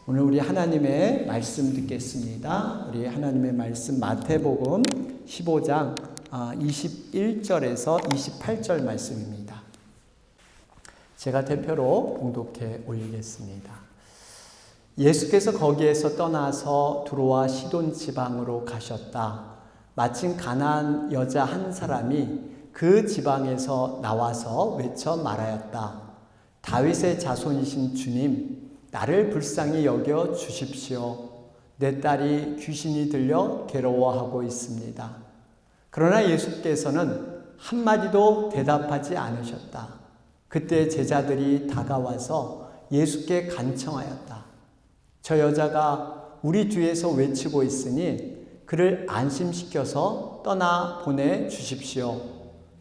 오늘 우리 하나님의 말씀 듣겠습니다. 우리 하나님의 말씀 마태복음 15장 21절에서 28절 말씀입니다. 제가 대표로 봉독해 올리겠습니다. 예수께서 거기에서 떠나서 두로와 시돈 지방으로 가셨다. 마침 가나안 여자 한 사람이 그 지방에서 나와서 외쳐 말하였다. 다윗의 자손이신 주님, 나를 불쌍히 여겨 주십시오. 내 딸이 귀신이 들려 괴로워하고 있습니다. 그러나 예수께서는 한마디도 대답하지 않으셨다. 그때 제자들이 다가와서 예수께 간청하였다. 저 여자가 우리 뒤에서 외치고 있으니 그를 안심시켜서 떠나 보내주십시오.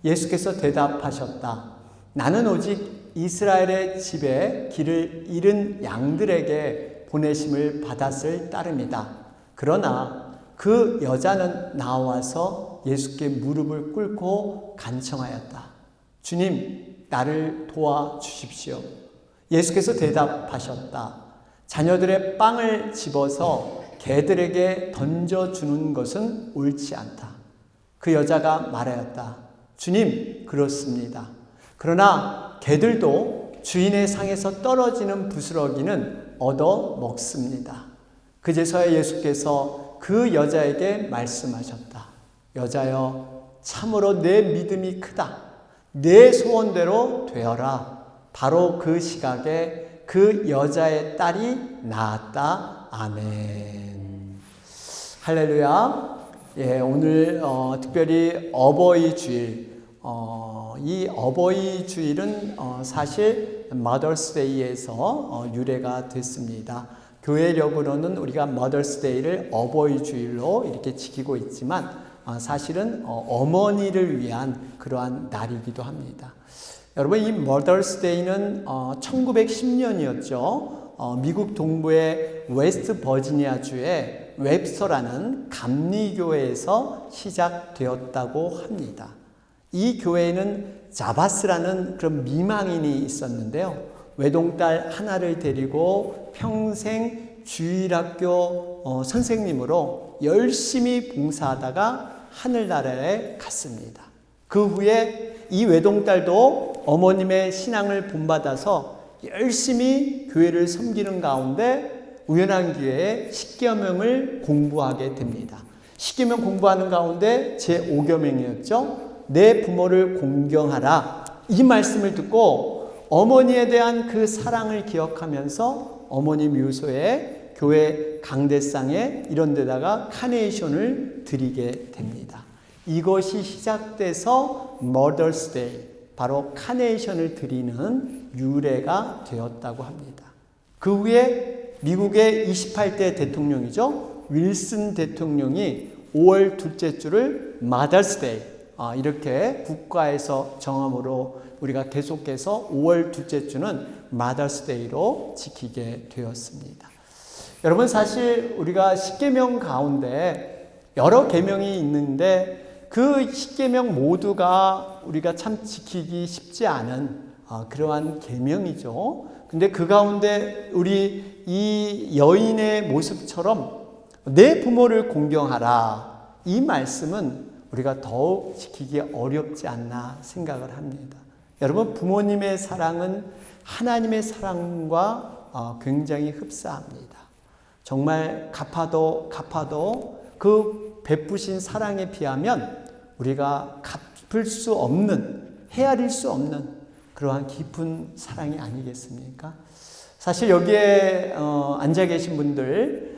예수께서 대답하셨다. 나는 오직 이스라엘의 집에 길을 잃은 양들에게 보내심을 받았을 따름이다. 그러나 그 여자는 나와서 예수께 무릎을 꿇고 간청하였다. 주님, 나를 도와주십시오. 예수께서 대답하셨다. 자녀들의 빵을 집어서 개들에게 던져주는 것은 옳지 않다. 그 여자가 말하였다. 주님, 그렇습니다. 그러나 개들도 주인의 상에서 떨어지는 부스러기는 얻어 먹습니다. 그제서야 예수께서 그 여자에게 말씀하셨다. 여자여, 참으로 내 믿음이 크다. 내 소원대로 되어라. 바로 그 시각에 그 여자의 딸이 나았다. 아멘. 할렐루야. 오늘 특별히 어버이 주일, 이 어버이 주일은 사실 Mother's Day에서 유래가 됐습니다. 교회력으로는 우리가 Mother's Day를 어버이 주일로 이렇게 지키고 있지만 사실은 어머니를 위한 그러한 날이기도 합니다. 여러분, 이 Mother's Day는 1910년이었죠. 미국 동부의 웨스트 버지니아주의 웹스터라는 감리교회에서 시작되었다고 합니다. 이 교회에는 자바스라는 그런 미망인이 있었는데요. 외동딸 하나를 데리고 평생 주일학교 선생님으로 열심히 봉사하다가 하늘나라에 갔습니다. 그 후에 이 외동딸도 어머님의 신앙을 본받아서 열심히 교회를 섬기는 가운데 우연한 기회에 십계명을 공부하게 됩니다. 십계명 공부하는 가운데 제5계명이었죠. 내 부모를 공경하라. 이 말씀을 듣고 어머니에 대한 그 사랑을 기억하면서 어머니 묘소에 교회 강대상에 이런 데다가 카네이션을 드리게 됩니다. 이것이 시작돼서 Mother's Day, 바로 카네이션을 드리는 유래가 되었다고 합니다. 그 후에 미국의 28대 대통령이죠. 윌슨 대통령이 5월 둘째 주를 Mother's Day, 이렇게 국가에서 정함으로 우리가 계속해서 5월 둘째 주는 Mother's Day로 지키게 되었습니다. 여러분, 사실 우리가 십계명 가운데 여러 계명이 있는데 그 십계명 모두가 우리가 참 지키기 쉽지 않은 그러한 계명이죠. 근데 그 가운데 우리 이 여인의 모습처럼 내 부모를 공경하라, 이 말씀은 우리가 더욱 지키기 어렵지 않나 생각을 합니다. 여러분, 부모님의 사랑은 하나님의 사랑과 굉장히 흡사합니다. 정말 갚아도 그 베푸신 사랑에 비하면 우리가 갚을 수 없는, 헤아릴 수 없는 그러한 깊은 사랑이 아니겠습니까? 사실 여기에 앉아 계신 분들,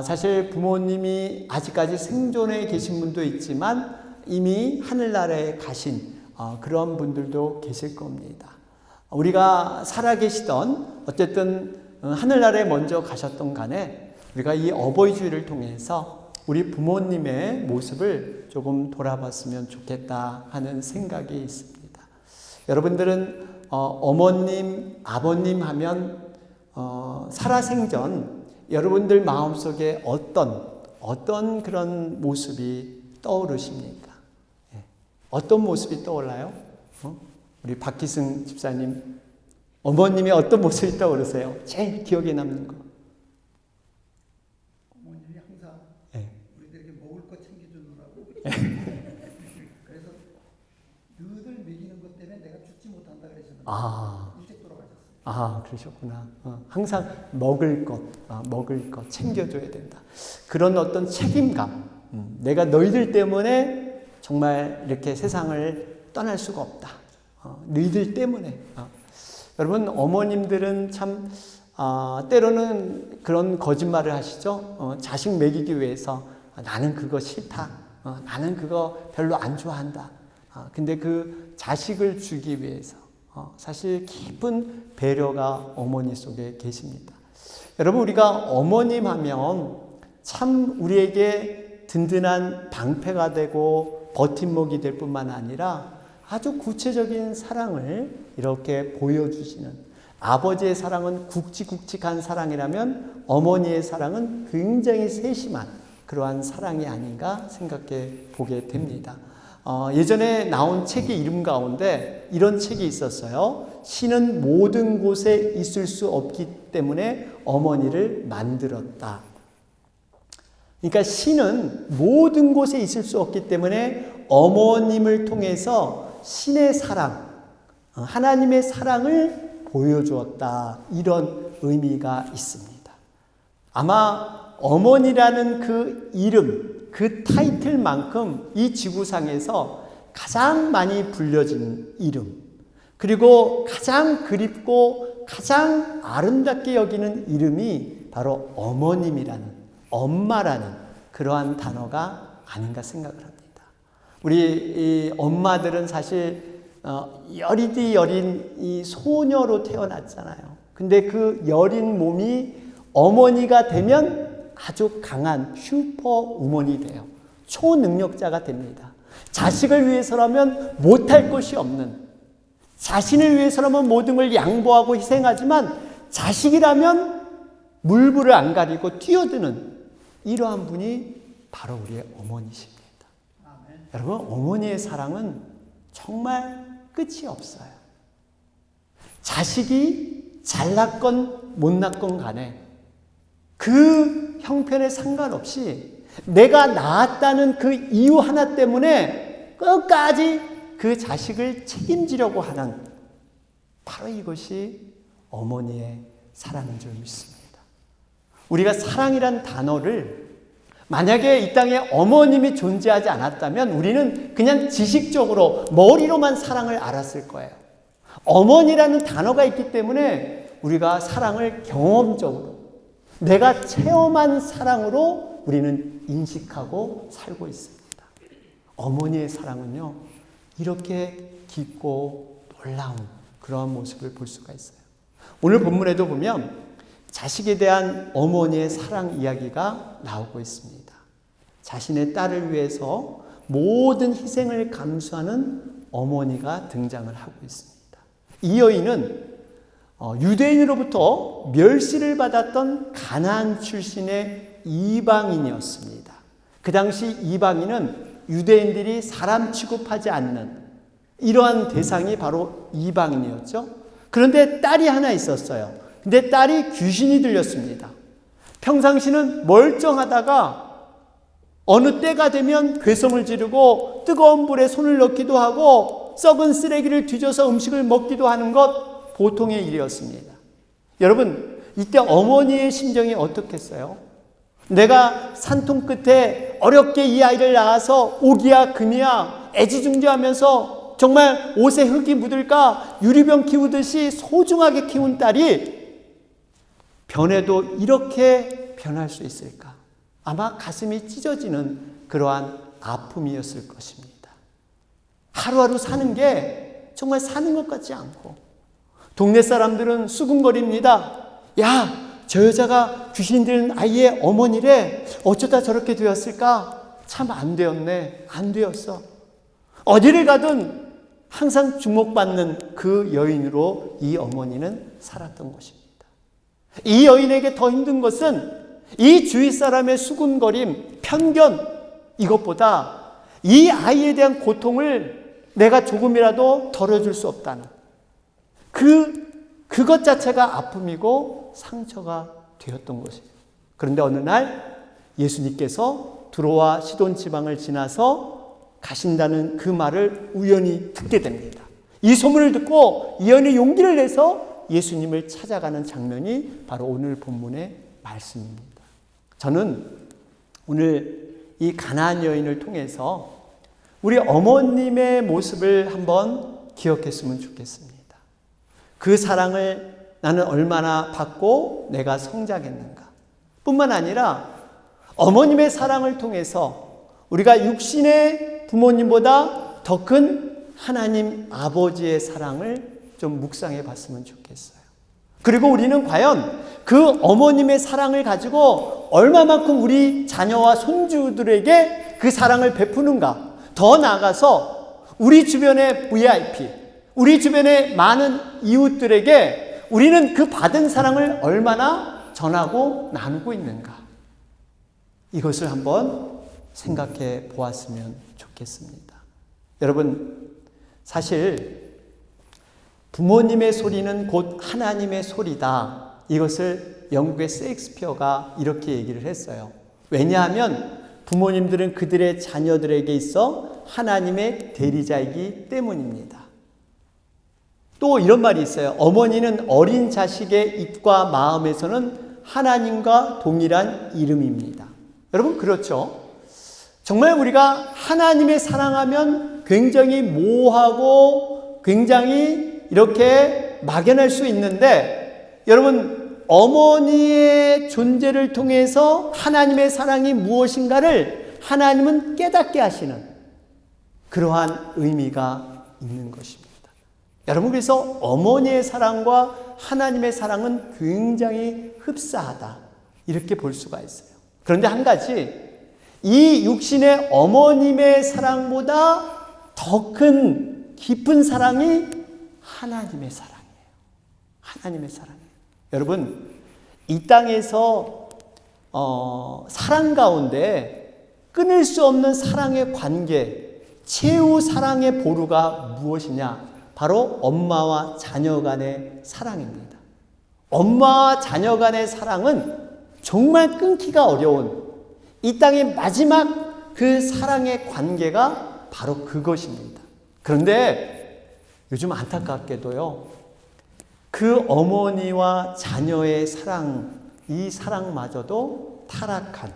사실 부모님이 아직까지 생존해 계신 분도 있지만 이미 하늘나라에 가신 그런 분들도 계실 겁니다. 우리가 살아계시던 어쨌든 하늘나라에 먼저 가셨던 간에 우리가 이 어버이 주일을 통해서 우리 부모님의 모습을 조금 돌아봤으면 좋겠다 하는 생각이 있습니다. 여러분들은 어머님, 아버님 하면 살아생전 여러분들 마음속에 어떤 그런 모습이 떠오르십니까? 어떤 모습이 떠올라요? 우리 박기승 집사님, 어머님이 어떤 모습이 떠오르세요? 제일 기억에 남는 거. 그러셨구나. 항상 먹을 것 챙겨줘야 된다. 그런 어떤 책임감. 내가 너희들 때문에 정말 이렇게 세상을 떠날 수가 없다. 너희들 때문에. 여러분, 어머님들은 참 때로는 그런 거짓말을 하시죠. 자식 먹이기 위해서 나는 그거 싫다. 나는 그거 별로 안 좋아한다. 근데 그 자식을 주기 위해서 사실 깊은 배려가 어머니 속에 계십니다. 여러분, 우리가 어머님 하면 참 우리에게 든든한 방패가 되고 버팀목이 될 뿐만 아니라 아주 구체적인 사랑을 이렇게 보여주시는, 아버지의 사랑은 굵직굵직한 사랑이라면 어머니의 사랑은 굉장히 세심한 그러한 사랑이 아닌가 생각해 보게 됩니다. 예전에 나온 책의 이름 가운데 이런 책이 있었어요. 신은 모든 곳에 있을 수 없기 때문에 어머니를 만들었다. 그러니까 신은 모든 곳에 있을 수 없기 때문에 어머님을 통해서 신의 사랑, 하나님의 사랑을 보여주었다. 이런 의미가 있습니다. 아마 어머니라는 그 이름, 그 타이틀만큼 이 지구상에서 가장 많이 불려진 이름, 그리고 가장 그립고 가장 아름답게 여기는 이름이 바로 어머님이라는, 엄마라는 그러한 단어가 아닌가 생각을 합니다. 우리 이 엄마들은 사실 여리디 여린 이 소녀로 태어났잖아요. 근데 그 여린 몸이 어머니가 되면 아주 강한 슈퍼우먼이 돼요. 초능력자가 됩니다. 자식을 위해서라면 못할 것이 없는, 자신을 위해서라면 모든 걸 양보하고 희생하지만 자식이라면 물불을 안 가리고 뛰어드는 이러한 분이 바로 우리의 어머니십니다. 아멘. 여러분, 어머니의 사랑은 정말 끝이 없어요. 자식이 잘났건 못났건 간에 그 형편에 상관없이 내가 낳았다는 그 이유 하나 때문에 끝까지 그 자식을 책임지려고 하는, 바로 이것이 어머니의 사랑인 줄 믿습니다. 우리가 사랑이란 단어를, 만약에 이 땅에 어머님이 존재하지 않았다면 우리는 그냥 지식적으로 머리로만 사랑을 알았을 거예요. 어머니라는 단어가 있기 때문에 우리가 사랑을 경험적으로, 내가 체험한 사랑으로 우리는 인식하고 살고 있습니다. 어머니의 사랑은요, 이렇게 깊고 놀라운 그런 모습을 볼 수가 있어요. 오늘 본문에도 보면 자식에 대한 어머니의 사랑 이야기가 나오고 있습니다. 자신의 딸을 위해서 모든 희생을 감수하는 어머니가 등장을 하고 있습니다. 이 여인은 유대인으로부터 멸시를 받았던 가나안 출신의 이방인이었습니다. 그 당시 이방인은 유대인들이 사람 취급하지 않는 이러한 대상이 바로 이방인이었죠. 그런데 딸이 하나 있었어요. 근데 딸이 귀신이 들렸습니다. 평상시는 멀쩡하다가 어느 때가 되면 괴성을 지르고 뜨거운 불에 손을 넣기도 하고 썩은 쓰레기를 뒤져서 음식을 먹기도 하는 것, 보통의 일이었습니다. 여러분, 이때 어머니의 심정이 어떻겠어요? 내가 산통 끝에 어렵게 이 아이를 낳아서 오기야 금이야 애지중지하면서 정말 옷에 흙이 묻을까 유리병 키우듯이 소중하게 키운 딸이 변해도 이렇게 변할 수 있을까? 아마 가슴이 찢어지는 그러한 아픔이었을 것입니다. 하루하루 사는 게 정말 사는 것 같지 않고, 동네 사람들은 수군거립니다. 야, 저 여자가 귀신 들린 아이의 어머니래. 어쩌다 저렇게 되었을까? 참 안 되었네. 안 되었어. 어디를 가든 항상 주목받는 그 여인으로 이 어머니는 살았던 것입니다. 이 여인에게 더 힘든 것은 이 주위 사람의 수군거림, 편견, 이것보다 이 아이에 대한 고통을 내가 조금이라도 덜어줄 수 없다는 그것 자체가 아픔이고 상처가 되었던 것이에요. 그런데 어느 날 예수님께서 두로와 시돈 지방을 지나서 가신다는 그 말을 우연히 듣게 됩니다. 이 소문을 듣고 예언의 용기를 내서 예수님을 찾아가는 장면이 바로 오늘 본문의 말씀입니다. 저는 오늘 이 가나안 여인을 통해서 우리 어머님의 모습을 한번 기억했으면 좋겠습니다. 그 사랑을 나는 얼마나 받고 내가 성장했는가 뿐만 아니라 어머님의 사랑을 통해서 우리가 육신의 부모님보다 더 큰 하나님 아버지의 사랑을 좀 묵상해 봤으면 좋겠어요. 그리고 우리는 과연 그 어머님의 사랑을 가지고 얼마만큼 우리 자녀와 손주들에게 그 사랑을 베푸는가, 더 나아가서 우리 주변의 VIP, 우리 주변의 많은 이웃들에게 우리는 그 받은 사랑을 얼마나 전하고 나누고 있는가, 이것을 한번 생각해 보았으면 좋겠습니다. 여러분, 사실 부모님의 소리는 곧 하나님의 소리다, 이것을 영국의 셰익스피어가 이렇게 얘기를 했어요. 왜냐하면 부모님들은 그들의 자녀들에게 있어 하나님의 대리자이기 때문입니다. 또 이런 말이 있어요. 어머니는 어린 자식의 입과 마음에서는 하나님과 동일한 이름입니다. 여러분, 그렇죠? 정말 우리가 하나님의 사랑하면 굉장히 모호하고 굉장히 이렇게 막연할 수 있는데, 여러분, 어머니의 존재를 통해서 하나님의 사랑이 무엇인가를 하나님은 깨닫게 하시는 그러한 의미가 있는 것입니다. 여러분, 그래서 어머니의 사랑과 하나님의 사랑은 굉장히 흡사하다, 이렇게 볼 수가 있어요. 그런데 한 가지, 이 육신의 어머님의 사랑보다 더 큰 깊은 사랑이 하나님의 사랑이에요. 하나님의 사랑이에요. 여러분, 이 땅에서 사랑 가운데 끊을 수 없는 사랑의 관계, 최후 사랑의 보루가 무엇이냐? 바로 엄마와 자녀 간의 사랑입니다. 엄마와 자녀 간의 사랑은 정말 끊기가 어려운 이 땅의 마지막 그 사랑의 관계가 바로 그것입니다. 그런데 요즘 안타깝게도요, 그 어머니와 자녀의 사랑, 이 사랑마저도 타락한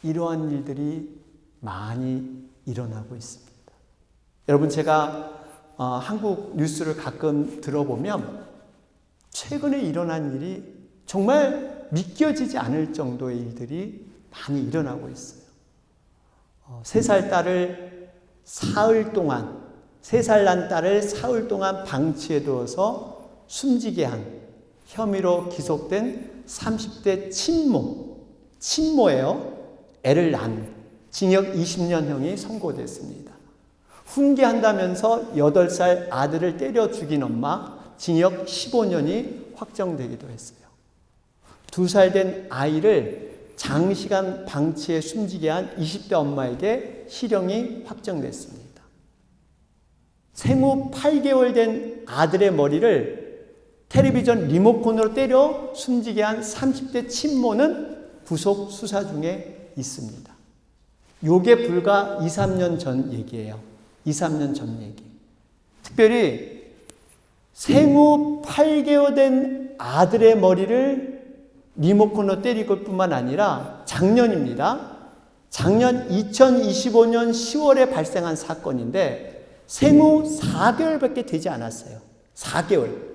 이러한 일들이 많이 일어나고 있습니다. 여러분, 제가 한국 뉴스를 가끔 들어보면 최근에 일어난 일이 정말 믿겨지지 않을 정도의 일들이 많이 일어나고 있어요. 3살 딸을 사흘 동안, 3살 난 딸을 사흘 동안 방치해 두어서 숨지게 한 혐의로 기소된 30대 친모예요. 애를 낳은 징역 20년형이 선고됐습니다. 훈계한다면서 8살 아들을 때려 죽인 엄마, 징역 15년이 확정되기도 했어요. 2살 된 아이를 장시간 방치해 숨지게 한 20대 엄마에게 실형이 확정됐습니다. 생후 8개월 된 아들의 머리를 텔레비전 리모컨으로 때려 숨지게 한 30대 친모는 구속 수사 중에 있습니다. 요게 불과 2, 3년 전 얘기예요. 2, 3년 전 얘기. 특별히 생후 8개월 된 아들의 머리를 리모컨으로 때릴 것뿐만 아니라 작년입니다. 작년 2025년 10월에 발생한 사건인데 생후 4개월밖에 되지 않았어요. 4개월.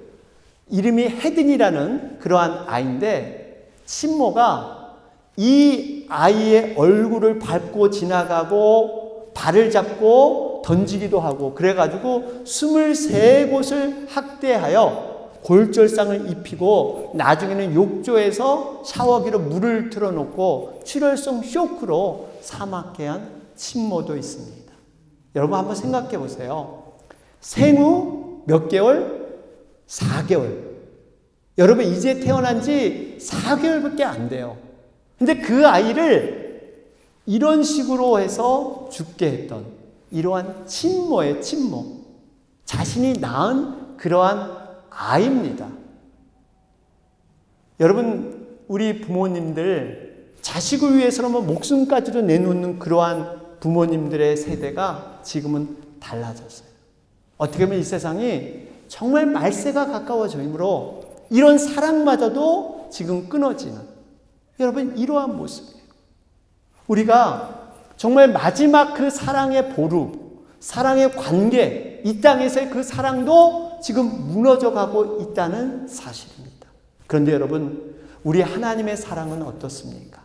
이름이 혜든이라는 그러한 아이인데 친모가 이 아이의 얼굴을 밟고 지나가고 발을 잡고 던지기도 하고 그래가지고 23곳을 학대하여 골절상을 입히고 나중에는 욕조에서 샤워기로 물을 틀어놓고 출혈성 쇼크로 사망케 한 친모도 있습니다. 여러분 한번 생각해 보세요. 생후 몇 개월? 4개월. 여러분 이제 태어난 지 4개월밖에 안 돼요. 근데 그 아이를 이런 식으로 해서 죽게 했던 이러한 친모의 친모. 자신이 낳은 그러한 아이입니다. 여러분, 우리 부모님들 자식을 위해서는 목숨까지도 내놓는 그러한 부모님들의 세대가 지금은 달라졌어요. 어떻게 보면 이 세상이 정말 말세가 가까워져이므로 이런 사랑마저도 지금 끊어지는, 여러분, 이러한 모습이에요. 우리가 정말 마지막 그 사랑의 보루, 사랑의 관계, 이 땅에서의 그 사랑도 지금 무너져가고 있다는 사실입니다. 그런데 여러분, 우리 하나님의 사랑은 어떻습니까?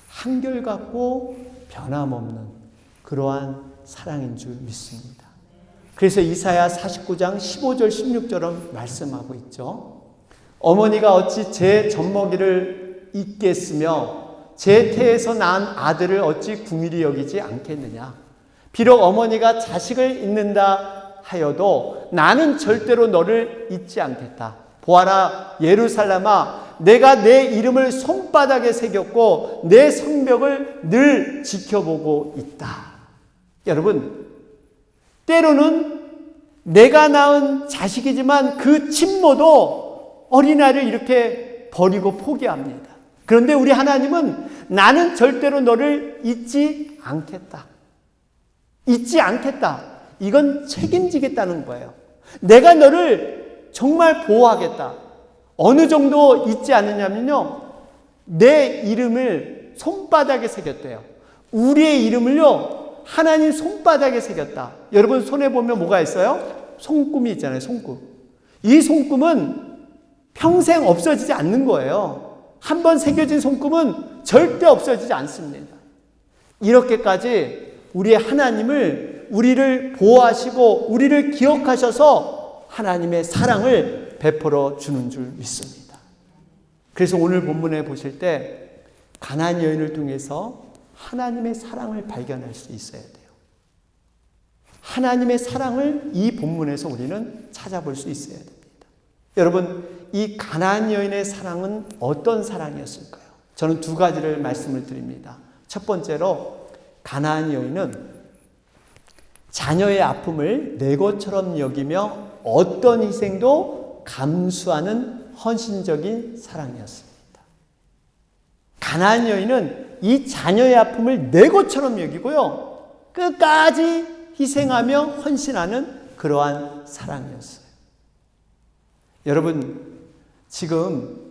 한결같고 변함없는 그러한 사랑인 줄 믿습니다. 그래서 이사야 49장 15절 16절은 말씀하고 있죠. 어머니가 어찌 제 젖먹이를 잊겠으며 제 태에서 낳은 아들을 어찌 긍휼히 여기지 않겠느냐. 비록 어머니가 자식을 잊는다 하여도 나는 절대로 너를 잊지 않겠다. 보아라, 예루살렘아, 내가 내 이름을 손바닥에 새겼고 내 성벽을 늘 지켜보고 있다. 여러분, 때로는 내가 낳은 자식이지만 그 친모도 어린아이를 이렇게 버리고 포기합니다. 그런데 우리 하나님은 나는 절대로 너를 잊지 않겠다. 잊지 않겠다. 이건 책임지겠다는 거예요. 내가 너를 정말 보호하겠다. 어느 정도 잊지 않느냐면요, 내 이름을 손바닥에 새겼대요. 우리의 이름을요, 하나님 손바닥에 새겼다. 여러분 손에 보면 뭐가 있어요? 손금이 있잖아요. 손금. 이 손금은 평생 없어지지 않는 거예요. 한번 새겨진 손금은 절대 없어지지 않습니다. 이렇게까지 우리의 하나님을, 우리를 보호하시고 우리를 기억하셔서 하나님의 사랑을 베풀어 주는 줄 믿습니다. 그래서 오늘 본문에 보실 때 가나안 여인을 통해서 하나님의 사랑을 발견할 수 있어야 돼요. 하나님의 사랑을 이 본문에서 우리는 찾아볼 수 있어야 됩니다. 여러분, 이 가나안 여인의 사랑은 어떤 사랑이었을까요? 저는 두 가지를 말씀을 드립니다. 첫 번째로, 가나안 여인은 자녀의 아픔을 내 것처럼 여기며 어떤 희생도 감수하는 헌신적인 사랑이었습니다. 가나안 여인은 이 자녀의 아픔을 내 것처럼 여기고요, 끝까지 희생하며 헌신하는 그러한 사랑이었어요. 여러분, 지금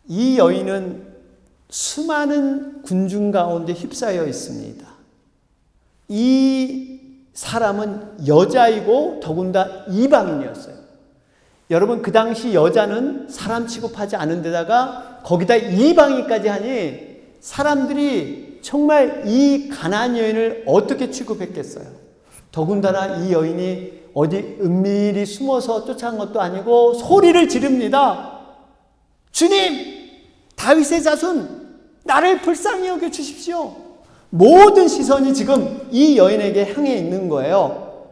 이 여인은 수많은 군중 가운데 휩싸여 있습니다. 이 사람은 여자이고 더군다나 이방인이었어요. 여러분, 그 당시 여자는 사람 취급하지 않은 데다가 거기다 이방인까지 하니 사람들이 정말 이 가나안 여인을 어떻게 취급했겠어요? 더군다나 이 여인이 어디 은밀히 숨어서 쫓아간 것도 아니고 소리를 지릅니다. 주님, 다윗의 자손, 나를 불쌍히 여겨 주십시오. 모든 시선이 지금 이 여인에게 향해 있는 거예요.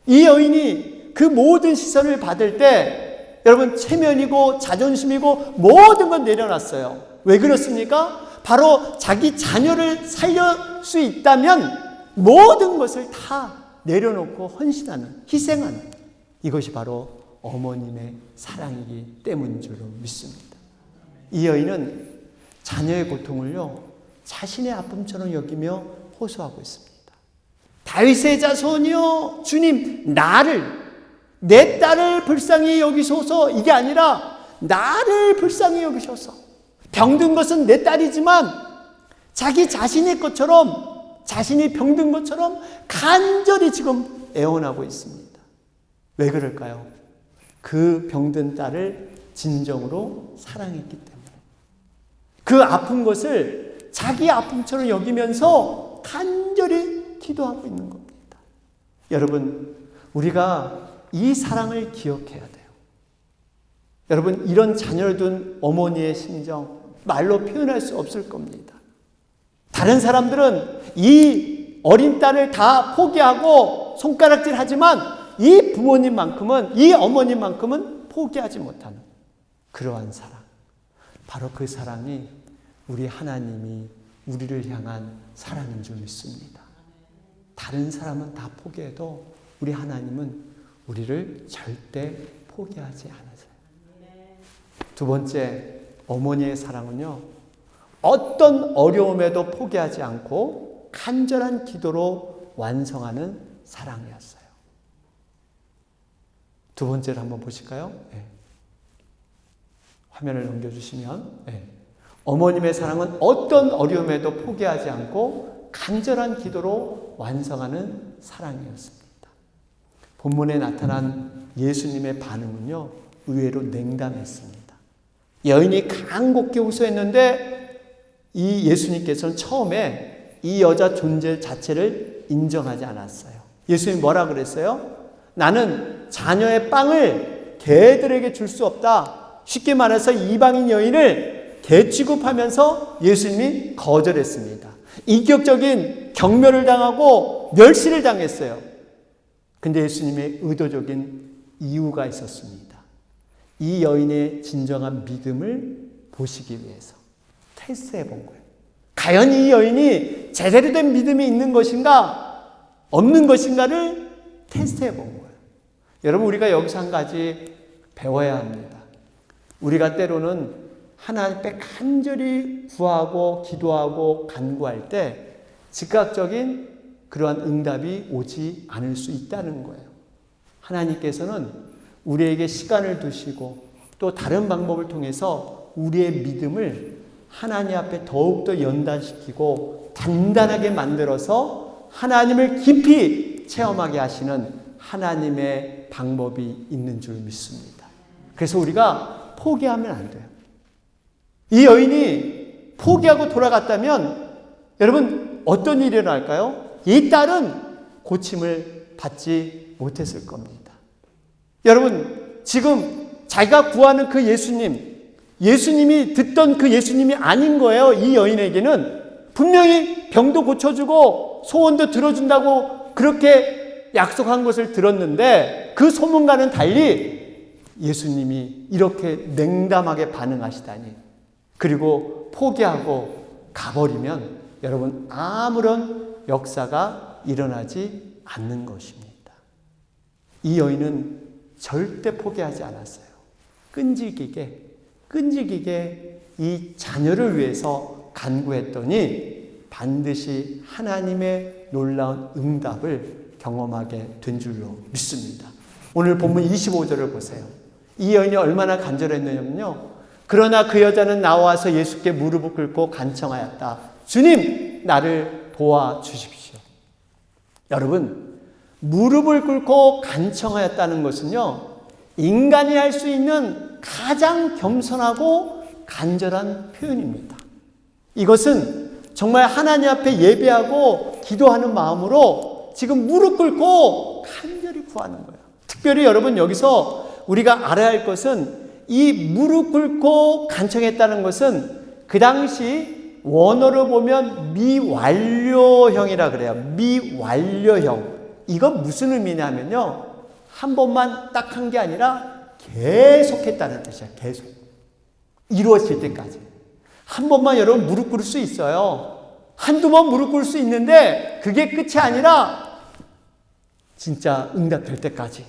이 여인이 그 모든 시선을 받을 때 여러분, 체면이고 자존심이고 모든 건 내려놨어요. 왜 그렇습니까? 바로 자기 자녀를 살릴 수 있다면 모든 것을 다 내려놓고 헌신하는, 희생하는, 이것이 바로 어머님의 사랑이기 때문인 줄로 믿습니다. 이 여인은 자녀의 고통을요, 자신의 아픔처럼 여기며 호소하고 있습니다. 다윗의 자손이여, 주님, 내 딸을 불쌍히 여기소서. 이게 아니라 나를 불쌍히 여기셔서, 병든 것은 내 딸이지만 자기 자신의 것처럼, 자신이 병든 것처럼 간절히 지금 애원하고 있습니다. 왜 그럴까요? 그 병든 딸을 진정으로 사랑했기 때문에. 그 아픈 것을 자기 아픔처럼 여기면서 간절히 기도하고 있는 겁니다. 여러분, 우리가 이 사랑을 기억해야 돼요. 여러분, 이런 자녀를 둔 어머니의 심정 말로 표현할 수 없을 겁니다. 다른 사람들은 이 어린 딸을 다 포기하고 손가락질 하지만 이 부모님만큼은, 이 어머님만큼은 포기하지 못하는 그러한 사랑. 바로 그 사랑이 우리 하나님이 우리를 향한 사랑인 줄 믿습니다. 다른 사람은 다 포기해도 우리 하나님은 우리를 절대 포기하지 않으세요. 두 번째, 어머니의 사랑은요, 어떤 어려움에도 포기하지 않고 간절한 기도로 완성하는 사랑이었어요. 두 번째를 한번 보실까요? 네. 화면을 넘겨주시면, 네. 어머님의 사랑은 어떤 어려움에도 포기하지 않고 간절한 기도로 완성하는 사랑이었습니다. 본문에 나타난 예수님의 반응은요, 의외로 냉담했습니다. 여인이 간곡히 호소했는데 이 예수님께서는 처음에 이 여자 존재 자체를 인정하지 않았어요. 예수님이 뭐라 그랬어요? 나는 자녀의 빵을 개들에게 줄 수 없다. 쉽게 말해서 이방인 여인을 개 취급하면서 예수님이 거절했습니다. 인격적인 경멸을 당하고 멸시를 당했어요. 근데 예수님의 의도적인 이유가 있었습니다. 이 여인의 진정한 믿음을 보시기 위해서 테스트해 본 거예요. 과연 이 여인이 제대로 된 믿음이 있는 것인가 없는 것인가를 테스트해 본 거예요. 여러분, 우리가 여기서 한 가지 배워야 합니다. 우리가 때로는 하나님 앞에 간절히 구하고 기도하고 간구할 때 즉각적인 그러한 응답이 오지 않을 수 있다는 거예요. 하나님께서는 우리에게 시간을 두시고 또 다른 방법을 통해서 우리의 믿음을 하나님 앞에 더욱더 연단시키고 단단하게 만들어서 하나님을 깊이 체험하게 하시는 하나님의 방법이 있는 줄 믿습니다. 그래서 우리가 포기하면 안 돼요. 이 여인이 포기하고 돌아갔다면 여러분 어떤 일이 일어날까요? 이 딸은 고침을 받지 못했을 겁니다. 여러분, 지금 자기가 구하는 그 예수님이 듣던 그 예수님이 아닌 거예요. 이 여인에게는 분명히 병도 고쳐주고 소원도 들어준다고 그렇게 약속한 것을 들었는데 그 소문과는 달리 예수님이 이렇게 냉담하게 반응하시다니, 그리고 포기하고 가버리면 여러분 아무런 역사가 일어나지 않는 것입니다. 이 여인은 절대 포기하지 않았어요. 끈질기게 이 자녀를 위해서 간구했더니 반드시 하나님의 놀라운 응답을 경험하게 된 줄로 믿습니다. 오늘 본문 25절을 보세요. 이 여인이 얼마나 간절했느냐면요, 그러나 그 여자는 나와서 예수께 무릎을 꿇고 간청하였다. 주님, 나를 도와주십시오. 여러분, 무릎을 꿇고 간청하였다는 것은요, 인간이 할 수 있는 가장 겸손하고 간절한 표현입니다. 이것은 정말 하나님 앞에 예배하고 기도하는 마음으로 지금 무릎 꿇고 간절히 구하는 거예요. 특별히 여러분, 여기서 우리가 알아야 할 것은 이 무릎 꿇고 간청했다는 것은 그 당시 원어로 보면 미완료형이라 그래요. 미완료형. 이건 무슨 의미냐면요, 한 번만 딱 한 게 아니라 계속했다는 뜻이야. 계속. 이루어질 때까지. 한 번만 여러분 무릎 꿇을 수 있어요. 한두 번 무릎 꿇을 수 있는데 그게 끝이 아니라 진짜 응답될 때까지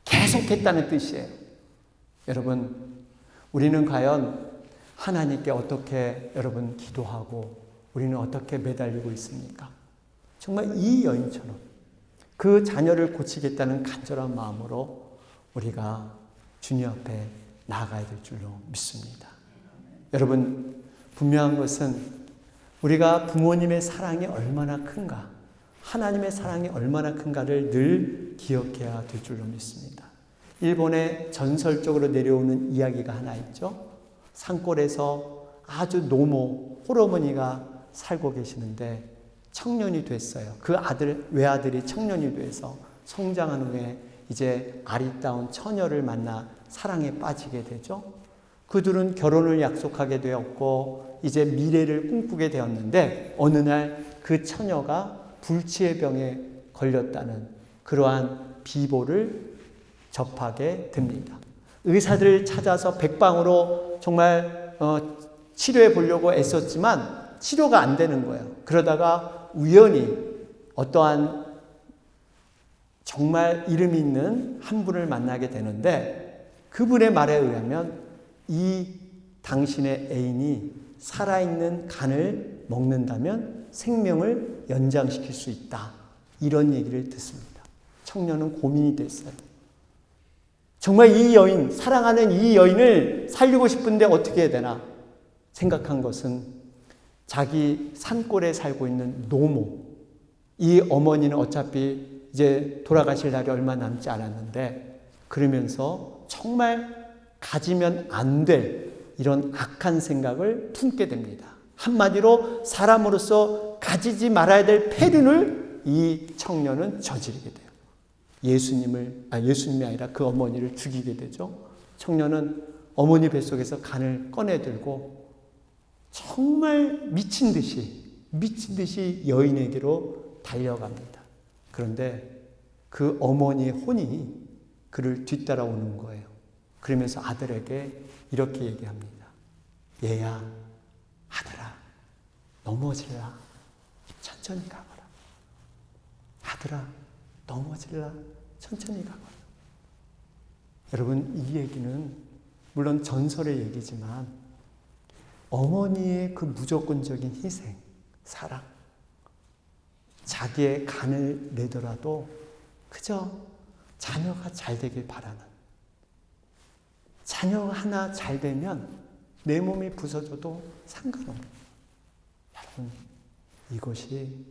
계속했다는 뜻이에요. 여러분, 우리는 과연 하나님께 어떻게 여러분 기도하고 우리는 어떻게 매달리고 있습니까? 정말 이 여인처럼 그 자녀를 고치겠다는 간절한 마음으로 우리가 주님 앞에 나아가야 될 줄로 믿습니다. 여러분, 분명한 것은 우리가 부모님의 사랑이 얼마나 큰가, 하나님의 사랑이 얼마나 큰가를 늘 기억해야 될 줄로 믿습니다. 일본에 전설적으로 내려오는 이야기가 하나 있죠. 산골에서 아주 노모 홀어머니가 살고 계시는데 청년이 됐어요. 그 외아들이 청년이 돼서 성장한 후에 이제 아리따운 처녀를 만나 사랑에 빠지게 되죠. 그들은 결혼을 약속하게 되었고 이제 미래를 꿈꾸게 되었는데 어느 날 그 처녀가 불치의 병에 걸렸다는 그러한 비보를 접하게 됩니다. 의사들을 찾아서 백방으로 정말 치료해 보려고 애썼지만 치료가 안 되는 거예요. 그러다가 우연히 어떠한 정말 이름 있는 한 분을 만나게 되는데 그분의 말에 의하면 이 당신의 애인이 살아있는 간을 먹는다면 생명을 연장시킬 수 있다. 이런 얘기를 듣습니다. 청년은 고민이 됐어요. 정말 이 여인, 사랑하는 이 여인을 살리고 싶은데 어떻게 해야 되나 생각한 것은 자기 산골에 살고 있는 노모, 이 어머니는 어차피 이제 돌아가실 날이 얼마 남지 않았는데 그러면서 정말 가지면 안 될 이런 악한 생각을 품게 됩니다. 한마디로 사람으로서 가지지 말아야 될 폐륜을 이 청년은 저지르게 돼요. 예수님이 아니라 그 어머니를 죽이게 되죠. 청년은 어머니 뱃속에서 간을 꺼내들고 정말 미친 듯이 여인에게로 달려갑니다. 그런데 그 어머니의 혼이 그를 뒤따라오는 거예요. 그러면서 아들에게 이렇게 얘기합니다. 얘야, 아들아, 넘어질라. 천천히 가거라. 아들아, 넘어질라. 천천히 가거라. 여러분, 이 얘기는 물론 전설의 얘기지만 어머니의 그 무조건적인 희생, 사랑, 자기의 간을 내더라도 그저 자녀가 잘 되길 바라는, 자녀 하나 잘 되면 내 몸이 부서져도 상관없는, 여러분, 이것이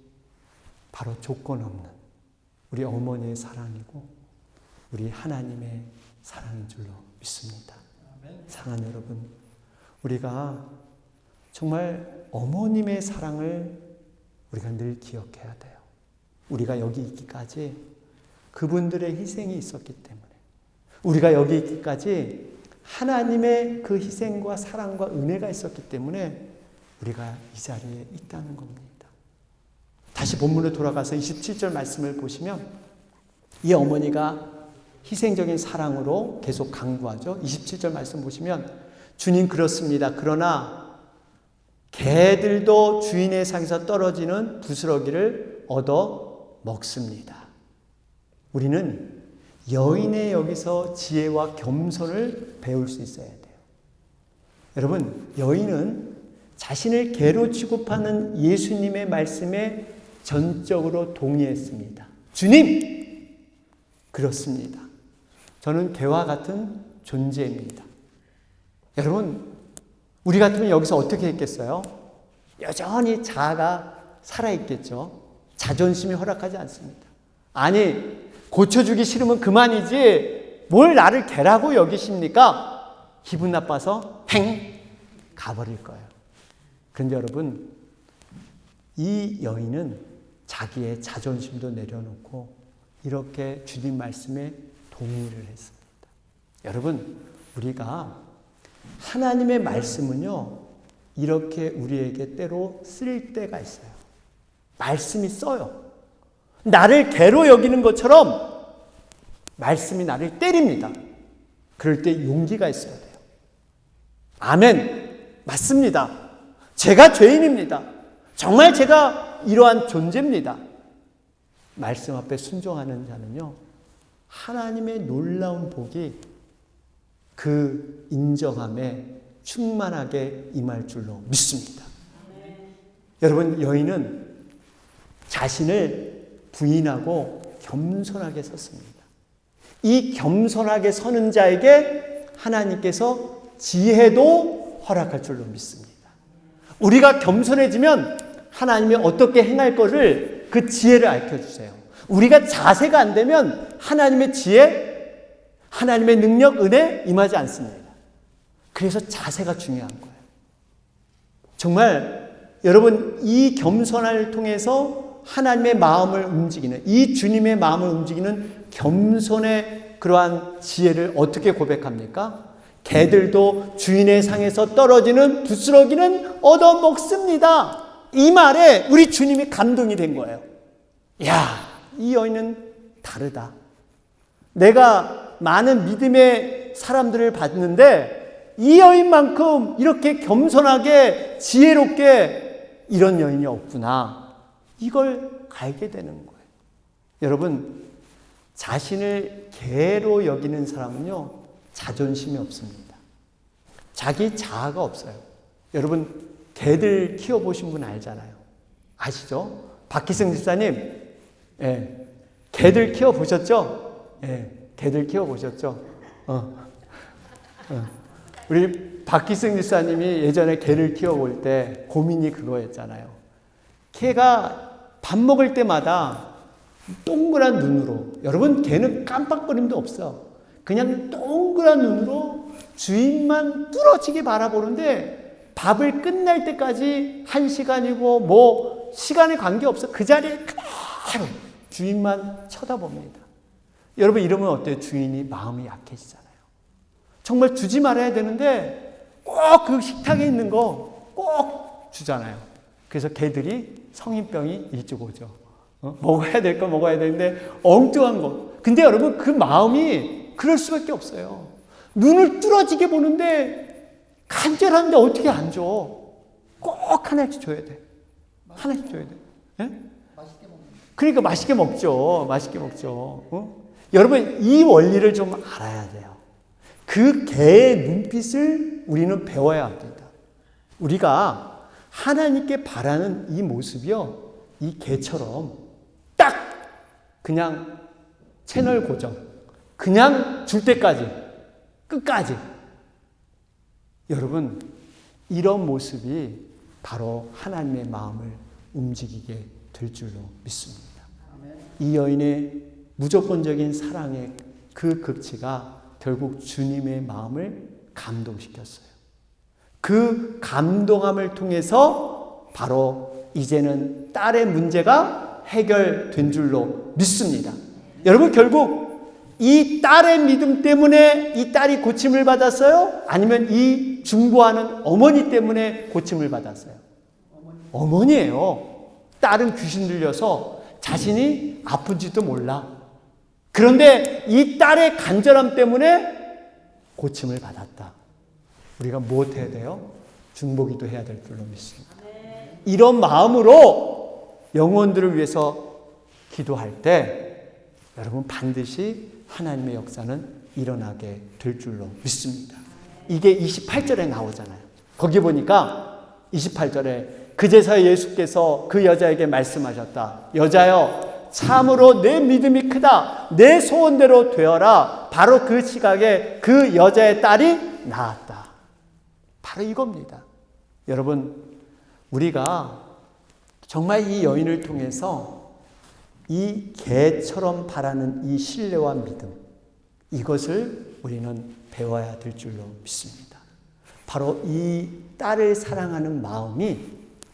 바로 조건 없는 우리 어머니의 사랑이고 우리 하나님의 사랑인 줄로 믿습니다. 사랑하는 여러분, 우리가 정말 어머님의 사랑을 우리가 늘 기억해야 돼요. 우리가 여기 있기까지 그분들의 희생이 있었기 때문에, 우리가 여기 있기까지 하나님의 그 희생과 사랑과 은혜가 있었기 때문에 우리가 이 자리에 있다는 겁니다. 다시 본문으로 돌아가서 27절 말씀을 보시면 이 어머니가 희생적인 사랑으로 계속 강구하죠. 27절 말씀 보시면 주님 그렇습니다. 그러나 개들도 주인의 상에서 떨어지는 부스러기를 얻어 먹습니다. 우리는 여인의 여기서 지혜와 겸손을 배울 수 있어야 돼요. 여러분, 여인은 자신을 개로 취급하는 예수님의 말씀에 전적으로 동의했습니다. 주님! 그렇습니다. 저는 개와 같은 존재입니다. 여러분, 우리 같으면 여기서 어떻게 했겠어요? 여전히 자아가 살아있겠죠. 자존심이 허락하지 않습니다. 아니, 고쳐주기 싫으면 그만이지 뭘 나를 개라고 여기십니까? 기분 나빠서 가버릴 거예요. 그런데 여러분, 이 여인은 자기의 자존심도 내려놓고 이렇게 주님 말씀에 동의를 했습니다. 여러분, 우리가 하나님의 말씀은요, 이렇게 우리에게 때로 쓸 때가 있어요. 말씀이 써요. 나를 개로 여기는 것처럼 말씀이 나를 때립니다. 그럴 때 용기가 있어야 돼요. 아멘. 맞습니다. 제가 죄인입니다. 정말 제가 이러한 존재입니다. 말씀 앞에 순종하는 자는요, 하나님의 놀라운 복이 그 인정함에 충만하게 임할 줄로 믿습니다. 여러분, 여인은 자신을 부인하고 겸손하게 섰습니다. 이 겸손하게 서는 자에게 하나님께서 지혜도 허락할 줄로 믿습니다. 우리가 겸손해지면 하나님이 어떻게 행할 것을 그 지혜를 알려주세요. 우리가 자세가 안 되면 하나님의 지혜, 하나님의 능력, 은혜 임하지 않습니다. 그래서 자세가 중요한 거예요. 정말 여러분, 이 겸손을 통해서 하나님의 마음을 움직이는, 이 주님의 마음을 움직이는 겸손의 그러한 지혜를 어떻게 고백합니까? 개들도 주인의 상에서 떨어지는 부스러기는 얻어먹습니다. 이 말에 우리 주님이 감동이 된 거예요. 야, 이 여인은 다르다. 내가 많은 믿음의 사람들을 봤는데 이 여인만큼 이렇게 겸손하게 지혜롭게 이런 여인이 없구나. 이걸 알게 되는 거예요. 여러분, 자신을 개로 여기는 사람은요, 자존심이 없습니다. 자기 자아가 없어요. 여러분, 개들 키워보신 분 알잖아요. 아시죠? 박희승 집사님, 예, 개들 키워보셨죠? 예, 개들 키워보셨죠? 우리 박기승 집사님이 예전에 개를 키워볼 때 고민이 그거였잖아요. 개가 밥 먹을 때마다 동그란 눈으로, 여러분 개는 깜빡거림도 없어. 그냥 동그란 눈으로 주인만 뚫어지게 바라보는데 밥을 끝날 때까지 1시간이고 뭐 시간에 관계없어. 그 자리에 그대로 주인만 쳐다봅니다. 여러분 이러면 어때요? 주인이 마음이 약해지잖아요. 정말 주지 말아야 되는데 꼭 그 식탁에 있는 거 꼭 주잖아요. 그래서 개들이 성인병이 일찍 오죠. 먹어야 될 거 먹어야 되는데 엉뚱한 거. 근데 여러분 그 마음이 그럴 수밖에 없어요. 눈을 뚫어지게 보는데 간절한데 어떻게 안 줘? 꼭 하나씩 줘야 돼. 하나씩 줘야 돼. 예? 그러니까 맛있게 먹죠. 맛있게 먹죠. 여러분 이 원리를 좀 알아야 돼요. 그 개의 눈빛을 우리는 배워야 합니다. 우리가 하나님께 바라는 이 모습이요, 이 개처럼 딱 그냥 채널 고정, 그냥 줄 때까지, 끝까지. 여러분 이런 모습이 바로 하나님의 마음을 움직이게 될 줄로 믿습니다. 이 여인의 무조건적인 사랑의 그 극치가 결국 주님의 마음을 감동시켰어요. 그 감동함을 통해서 바로 이제는 딸의 문제가 해결된 줄로 믿습니다. 여러분 결국 이 딸의 믿음 때문에 이 딸이 고침을 받았어요? 아니면 이 중보하는 어머니 때문에 고침을 받았어요? 어머니예요. 딸은 귀신 들려서 자신이 아픈지도 몰라. 그런데 이 딸의 간절함 때문에 고침을 받았다. 우리가 무엇 해야 돼요? 중보기도 해야 될 줄로 믿습니다. 이런 마음으로 영혼들을 위해서 기도할 때 여러분 반드시 하나님의 역사는 일어나게 될 줄로 믿습니다. 이게 28절에 나오잖아요. 거기 보니까 28절에 그제서야 예수께서 그 여자에게 말씀하셨다. 여자여, 참으로 내 믿음이 크다. 내 소원대로 되어라. 바로 그 시각에 그 여자의 딸이 나았다. 바로 이겁니다. 여러분, 우리가 정말 이 여인을 통해서 이 개처럼 바라는 이 신뢰와 믿음, 이것을 우리는 배워야 될 줄로 믿습니다. 바로 이 딸을 사랑하는 마음이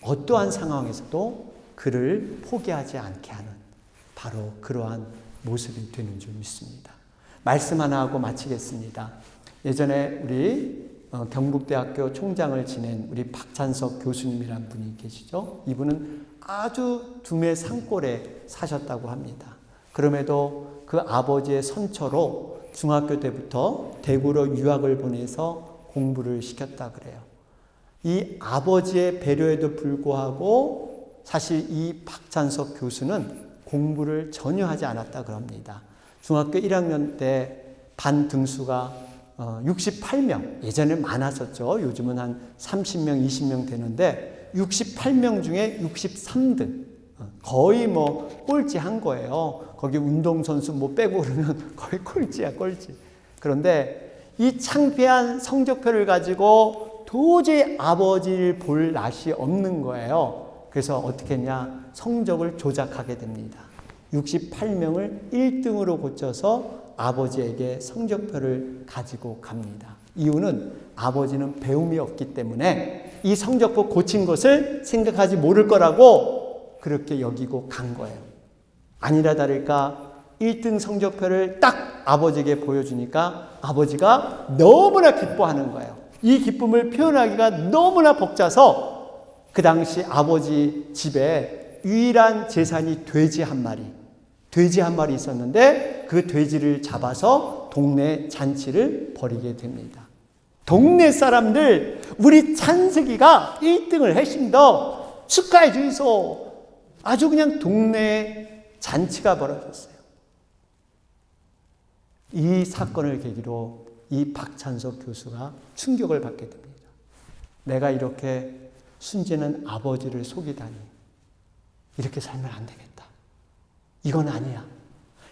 어떠한 상황에서도 그를 포기하지 않게 하는 바로 그러한 모습이 되는 줄 믿습니다. 말씀 하나 하고 마치겠습니다. 예전에 우리 경북대학교 총장을 지낸 우리 박찬석 교수님이란 분이 계시죠. 이분은 아주 두메 산골에 사셨다고 합니다. 그럼에도 그 아버지의 선처로 중학교 때부터 대구로 유학을 보내서 공부를 시켰다 그래요. 이 아버지의 배려에도 불구하고 사실 이 박찬석 교수는 공부를 전혀 하지 않았다 그럽니다. 중학교 1학년 때 반 등수가 68명, 예전에 많았었죠. 요즘은 한 30명, 20명 되는데 68명 중에 63등. 거의 뭐 꼴찌한 거예요. 거기 운동선수 뭐 빼고 그러면 거의 꼴찌야, 꼴찌. 그런데 이 창피한 성적표를 가지고 도저히 아버지를 볼 낯이 없는 거예요. 그래서 어떻게 했냐? 성적을 조작하게 됩니다. 68명을 1등으로 고쳐서 아버지에게 성적표를 가지고 갑니다. 이유는 아버지는 배움이 없기 때문에 이 성적표 고친 것을 생각하지 모를 거라고 그렇게 여기고 간 거예요. 아니라 다를까 1등 성적표를 딱 아버지에게 보여주니까 아버지가 너무나 기뻐하는 거예요. 이 기쁨을 표현하기가 너무나 벅차서 그 당시 아버지 집에 유일한 재산이 돼지 한 마리 있었는데 그 돼지를 잡아서 동네 잔치를 벌이게 됩니다. 동네 사람들 우리 찬석이가 1등을 했습니다. 축하해 주이소. 아주 그냥 동네 잔치가 벌어졌어요. 이 사건을 계기로 이 박찬석 교수가 충격을 받게 됩니다. 내가 이렇게 순진한 아버지를 속이다니, 이렇게 살면 안 되겠다. 이건 아니야.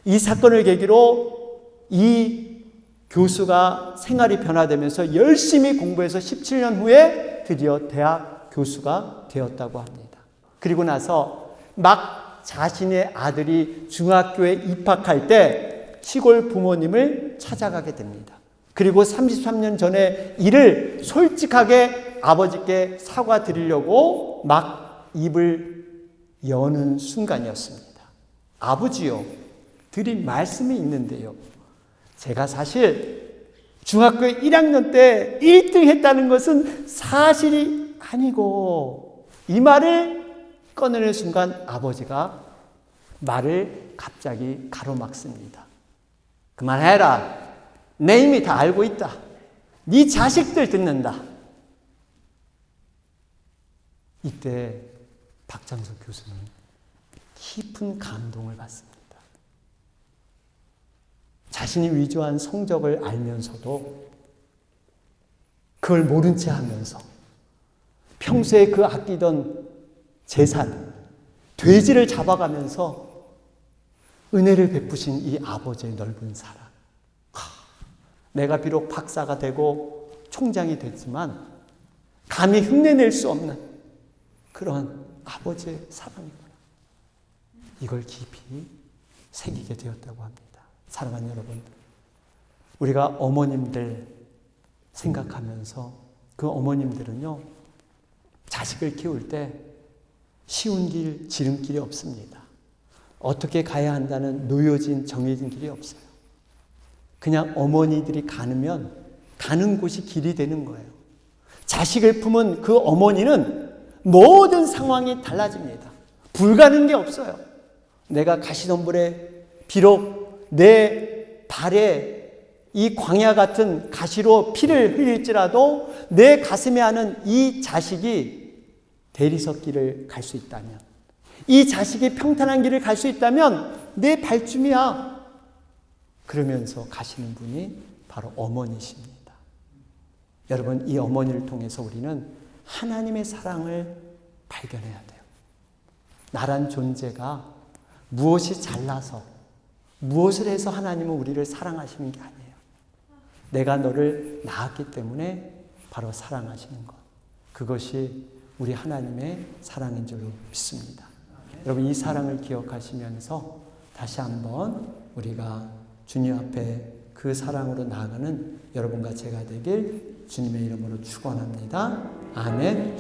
이 사건을 계기로 이 교수가 생활이 변화되면서 열심히 공부해서 17년 후에 드디어 대학 교수가 되었다고 합니다. 그리고 나서 막 자신의 아들이 중학교에 입학할 때 시골 부모님을 찾아가게 됩니다. 그리고 33년 전에 이를 솔직하게 아버지께 사과드리려고 막 입을 여는 순간이었습니다. 아버지요, 드린 말씀이 있는데요. 제가 사실 중학교 1학년 때 1등 했다는 것은 사실이 아니고, 이 말을 꺼내는 순간 아버지가 말을 갑자기 가로막습니다. 그만해라. 내 이미 다 알고 있다. 네 자식들 듣는다. 이때 박장석 교수는 깊은 감동을 받습니다. 자신이 위조한 성적을 알면서도 그걸 모른 채 하면서 평소에 그 아끼던 재산, 돼지를 잡아가면서 은혜를 베푸신 이 아버지의 넓은 사랑. 내가 비록 박사가 되고 총장이 됐지만 감히 흉내낼 수 없는 그런 아버지의 사랑이구나. 이걸 깊이 새기게 되었다고 합니다. 사랑하는 여러분, 우리가 어머님들 생각하면서 그 어머님들은요, 자식을 키울 때 쉬운 길, 지름길이 없습니다. 어떻게 가야 한다는 놓여진, 정해진 길이 없어요. 그냥 어머니들이 가는 곳이 길이 되는 거예요. 자식을 품은 그 어머니는 모든 상황이 달라집니다. 불가능한 게 없어요. 내가 가시덤불에 비록 내 발에 이 광야 같은 가시로 피를 흘릴지라도 내 가슴에 하는 이 자식이 대리석 길을 갈 수 있다면, 이 자식이 평탄한 길을 갈 수 있다면 내 발춤이야. 그러면서 가시는 분이 바로 어머니십니다. 여러분, 이 어머니를 통해서 우리는 하나님의 사랑을 발견해야 돼요. 나란 존재가 무엇이 잘나서 무엇을 해서 하나님은 우리를 사랑하시는 게 아니에요. 내가 너를 낳았기 때문에 바로 사랑하시는 것. 그것이 우리 하나님의 사랑인 줄로 믿습니다. 여러분, 이 사랑을 기억하시면서 다시 한번 우리가 주님 앞에 그 사랑으로 나아가는 여러분과 제가 되길 주님의 이름으로 축원합니다. 아멘.